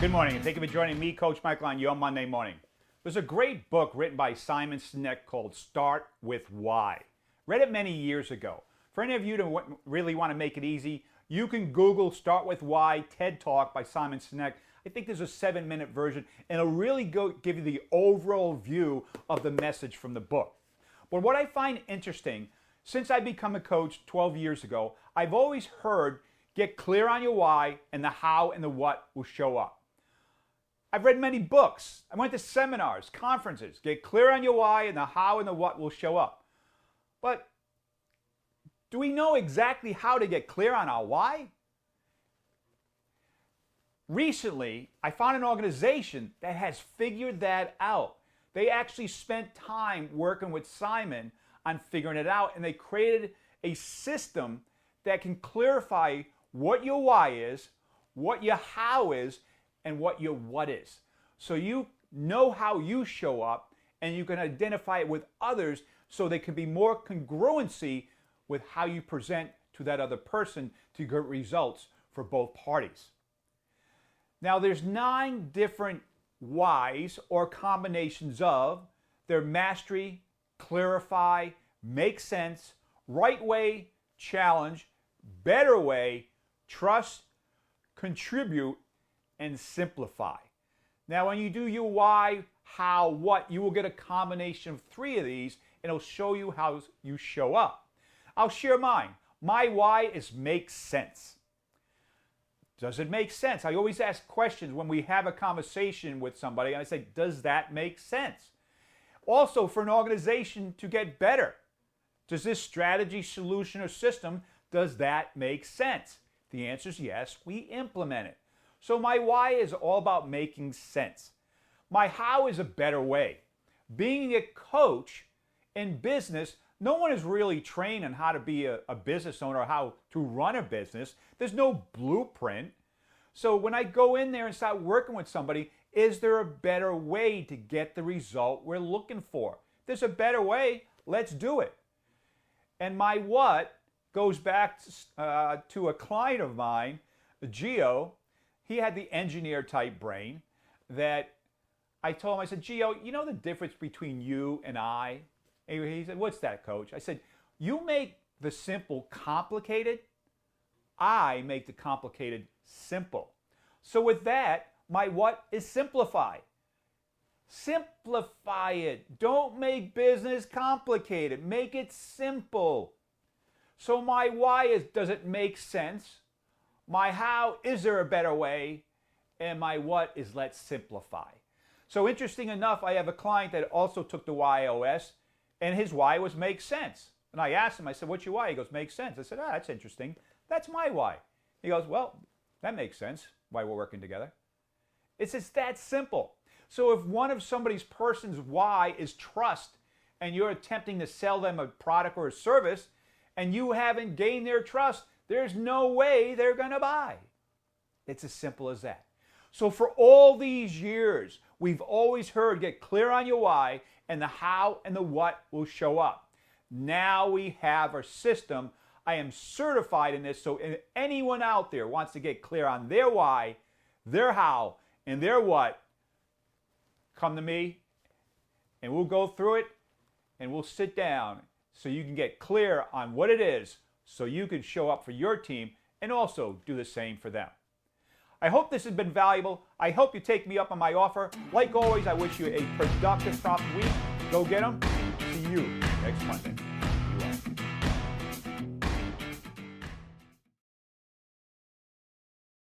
Good morning, and thank you for joining me, Coach Michael, on your Monday morning. There's a great book written by Simon Sinek called Start With Why. Read it many years ago. For any of you that really want to make it easy, you can Google Start With Why TED Talk by Simon Sinek. I think there's a 7-minute version, and it'll really give you the overall view of the message from the book. But what I find interesting, since I become a coach 12 years ago, I've always heard get clear on your why, and the how and the what will show up. I've read many books. I went to seminars, conferences. Get clear on your why, and the how and the what will show up. But do we know exactly how to get clear on our why? Recently, I found an organization that has figured that out. They actually spent time working with Simon on figuring it out, and they created a system that can clarify what your why is, what your how is, and what your what is. So you know how you show up, and you can identify it with others so there can be more congruency with how you present to that other person to get results for both parties. Now there's 9 different whys or combinations of their mastery, clarify, make sense, right way, challenge, better way, trust, contribute, and simplify. Now when you do your why, how, what, you will get a combination of 3 of these, and it'll show you how you show up. I'll share mine. My why is make sense. Does it make sense? I always ask questions when we have a conversation with somebody, and I say, does that make sense? Also, for an organization to get better, does this strategy, solution, or system, does that make sense? The answer is yes, we implement it. So my why is all about making sense. My how is a better way. Being a coach in business, no one is really trained on how to be a business owner or how to run a business. There's no blueprint. So when I go in there and start working with somebody, is there a better way to get the result we're looking for? If there's a better way, let's do it. And my what goes back to a client of mine, Gio. He had the engineer type brain that I told him, I said, Gio, you know the difference between you and I? And he said, what's that, coach? I said, you make the simple complicated. I make the complicated simple. So with that, my what is simplify. Simplify it. Don't make business complicated. Make it simple. So my why is, does it make sense? My how, is there a better way? And my what is, let's simplify. So interesting enough, I have a client that also took the YOS, and his why was make sense. And I asked him, I said, what's your why? He goes, make sense. I said, that's interesting. That's my why. He goes, well, that makes sense, why we're working together. It's just that simple. So if one of somebody's person's why is trust, and you're attempting to sell them a product or a service, and you haven't gained their trust, there's no way they're going to buy. It's as simple as that. So for all these years, we've always heard get clear on your why, and the how and the what will show up. Now we have our system. I am certified in this, so if anyone out there wants to get clear on their why, their how, and their what, come to me, and we'll go through it, and we'll sit down so you can get clear on what it is, so you can show up for your team and also do the same for them. I hope this has been valuable. I hope you take me up on my offer. Like always, I wish you a productive, profitable week. Go get them. See you next Monday.